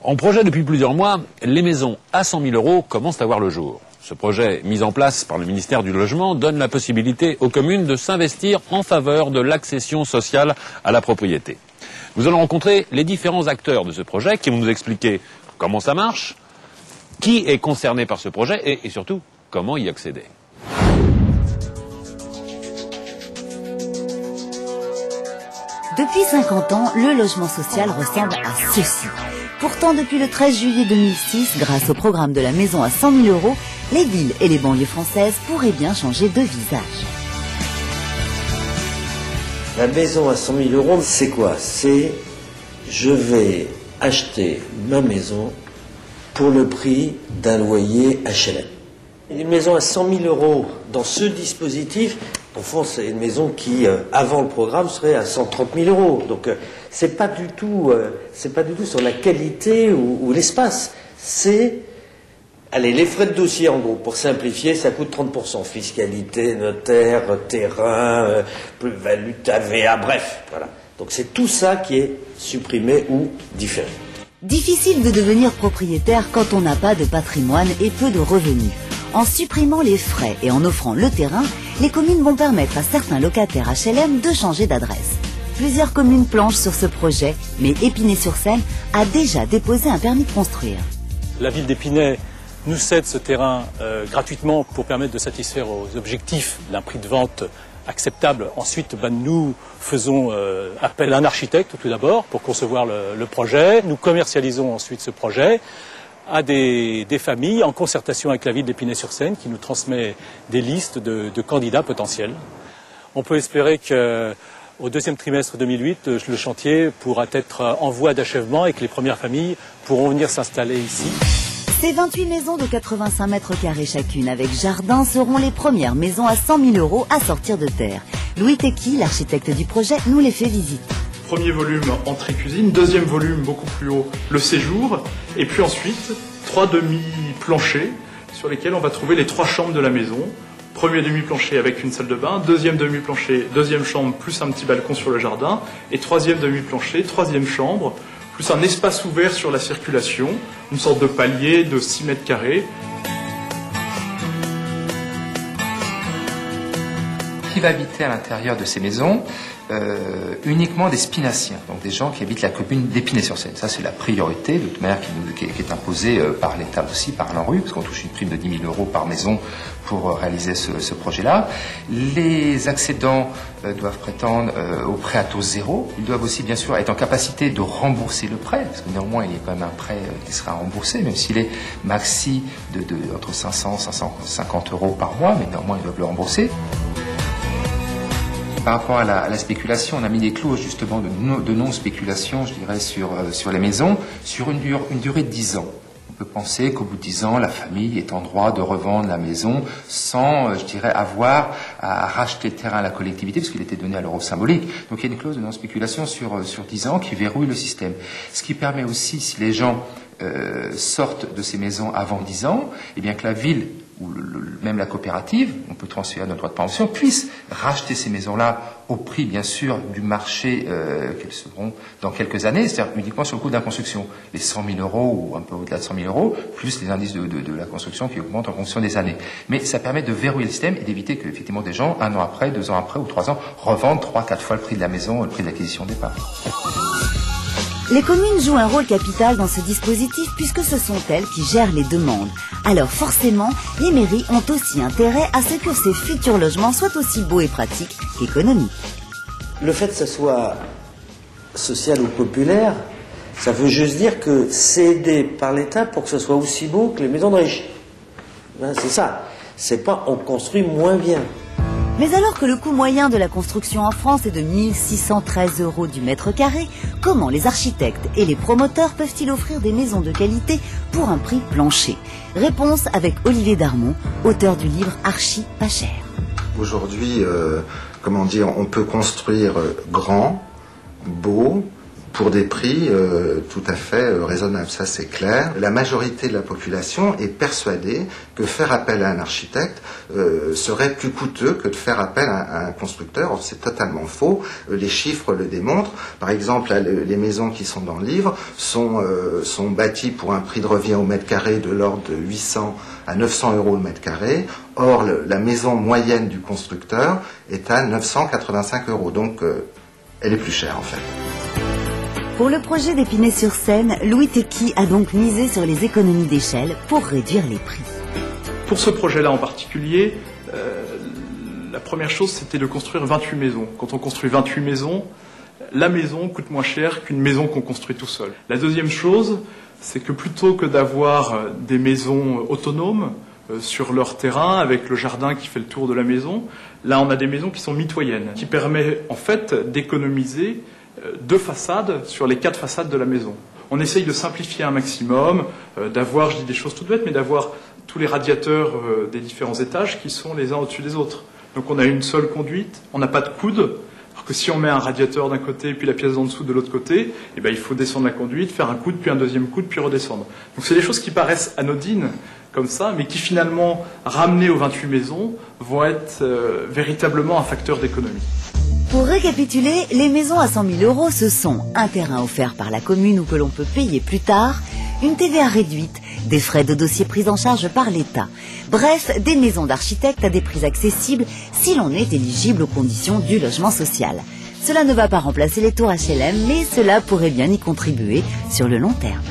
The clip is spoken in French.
En projet depuis plusieurs mois, les maisons à 100 000 € commencent à voir le jour. Ce projet, mis en place par le ministère du Logement, donne la possibilité aux communes de s'investir en faveur de l'accession sociale à la propriété. Nous allons rencontrer les différents acteurs de ce projet qui vont nous expliquer comment ça marche, qui est concerné par ce projet et surtout comment y accéder. Depuis 50 ans, le logement social ressemble à ceci. Pourtant, depuis le 13 juillet 2006, grâce au programme de la maison à 100 000 €, les villes et les banlieues françaises pourraient bien changer de visage. La maison à 100 000 €, c'est quoi? C'est je vais acheter ma maison pour le prix d'un loyer HLM. Une maison à 100 000 € dans ce dispositif, au fond, c'est une maison qui, avant le programme, serait à 130 000 €. Donc, c'est pas du tout sur la qualité ou l'espace. C'est, allez, les frais de dossier, en gros, pour simplifier, ça coûte 30%. Fiscalité, notaire, terrain, plus-value, TVA, bref, voilà. Donc, c'est tout ça qui est supprimé ou différé. Difficile de devenir propriétaire quand on n'a pas de patrimoine et peu de revenus. En supprimant les frais et en offrant le terrain, les communes vont permettre à certains locataires HLM de changer d'adresse. Plusieurs communes planchent sur ce projet, mais Épinay-sur-Seine a déjà déposé un permis de construire. La ville d'Épinay nous cède ce terrain gratuitement pour permettre de satisfaire aux objectifs d'un prix de vente acceptable. Ensuite, nous faisons appel à un architecte tout d'abord pour concevoir le projet. Nous commercialisons ensuite ce projet à des familles en concertation avec la ville d'Épinay-sur-Seine qui nous transmet des listes de candidats potentiels. On peut espérer qu'au deuxième trimestre 2008, le chantier pourra être en voie d'achèvement et que les premières familles pourront venir s'installer ici. Ces 28 maisons de 85 mètres carrés chacune avec jardin seront les premières maisons à 100 000 € à sortir de terre. Louis Tequi, l'architecte du projet, nous les fait visiter. Premier volume, entrée-cuisine. Deuxième volume, beaucoup plus haut, le séjour. Et puis ensuite, 3 demi-planchers sur lesquels on va trouver les 3 chambres de la maison. Premier demi-plancher avec une salle de bain. Deuxième demi-plancher, deuxième chambre, plus un petit balcon sur le jardin. Et troisième demi-plancher, troisième chambre, plus un espace ouvert sur la circulation. Une sorte de palier de 6 mètres carrés. Qui va habiter à l'intérieur de ces maisons? Uniquement des spinaciens, donc des gens qui habitent la commune d'Épinay-sur-Seine. Ça, c'est la priorité, de toute manière, qui est imposée par l'État aussi, par l'ANRU, parce qu'on touche une prime de 10 000 € par maison pour réaliser ce projet-là. Les accédants doivent prétendre au prêt à taux zéro. Ils doivent aussi, bien sûr, être en capacité de rembourser le prêt, parce que néanmoins, il y a quand même un prêt qui sera remboursé, même s'il est maxi entre 500 et 550 € par mois, mais néanmoins, ils doivent le rembourser. Par rapport à la spéculation, on a mis des clauses justement de non-spéculation, je dirais, sur les maisons, sur une durée de 10 ans. On peut penser qu'au bout de 10 ans, la famille est en droit de revendre la maison sans, je dirais, avoir à racheter le terrain à la collectivité, parce qu'il était donné à l'euro symbolique. Donc il y a une clause de non-spéculation sur 10 ans qui verrouille le système. Ce qui permet aussi, si les gens sortent de ces maisons avant 10 ans, eh bien que la ville ou même la coopérative, on peut transférer notre droit de préemption, puisse racheter ces maisons-là au prix, bien sûr, du marché qu'elles seront dans quelques années, c'est-à-dire uniquement sur le coût de la construction. Les 100 000 € ou un peu au-delà de 100 000 €, plus les indices de la construction qui augmentent en fonction des années. Mais ça permet de verrouiller le système et d'éviter que, effectivement, des gens, 1 an après, 2 ans après ou 3 ans, revendent 3-4 fois le prix de la maison, le prix de l'acquisition de départ. Les communes jouent un rôle capital dans ce dispositif puisque ce sont elles qui gèrent les demandes. Alors forcément, les mairies ont aussi intérêt à ce que ces futurs logements soient aussi beaux et pratiques qu'économiques. Le fait que ce soit social ou populaire, ça veut juste dire que c'est aidé par l'État pour que ce soit aussi beau que les maisons de riches. C'est ça. C'est pas on construit moins bien. Mais alors que le coût moyen de la construction en France est de 1 613 € du mètre carré, comment les architectes et les promoteurs peuvent-ils offrir des maisons de qualité pour un prix plancher? Réponse avec Olivier Darmon, auteur du livre Archi pas cher. Aujourd'hui, on peut construire grand, beau, pour des prix tout à fait raisonnables, ça c'est clair. La majorité de la population est persuadée que faire appel à un architecte serait plus coûteux que de faire appel à un constructeur. Or, c'est totalement faux, les chiffres le démontrent. Par exemple, les maisons qui sont dans le livre sont bâties pour un prix de revient au mètre carré de l'ordre de 800 à 900 euros le mètre carré. Or, la maison moyenne du constructeur est à 985 euros, donc elle est plus chère en fait. Pour le projet d'Épinay-sur-Seine, Louis Tequi a donc misé sur les économies d'échelle pour réduire les prix. Pour ce projet-là en particulier, la première chose c'était de construire 28 maisons. Quand on construit 28 maisons, la maison coûte moins cher qu'une maison qu'on construit tout seul. La deuxième chose, c'est que plutôt que d'avoir des maisons autonomes sur leur terrain avec le jardin qui fait le tour de la maison, là on a des maisons qui sont mitoyennes, qui permettent en fait d'économiser 2 façades sur les 4 façades de la maison. On essaye de simplifier un maximum, d'avoir, je dis des choses toutes bêtes, mais d'avoir tous les radiateurs des différents étages qui sont les uns au-dessus des autres. Donc on a une seule conduite, on n'a pas de coude, alors que si on met un radiateur d'un côté puis la pièce d'en dessous de l'autre côté, eh ben, il faut descendre la conduite, faire un coude, puis un deuxième coude, puis redescendre. Donc c'est des choses qui paraissent anodines comme ça, mais qui finalement, ramenées aux 28 maisons, vont être véritablement un facteur d'économie. Pour récapituler, les maisons à 100 000 euros, ce sont un terrain offert par la commune ou que l'on peut payer plus tard, une TVA réduite, des frais de dossier pris en charge par l'État. Bref, des maisons d'architectes à des prix accessibles si l'on est éligible aux conditions du logement social. Cela ne va pas remplacer les tours HLM, mais cela pourrait bien y contribuer sur le long terme.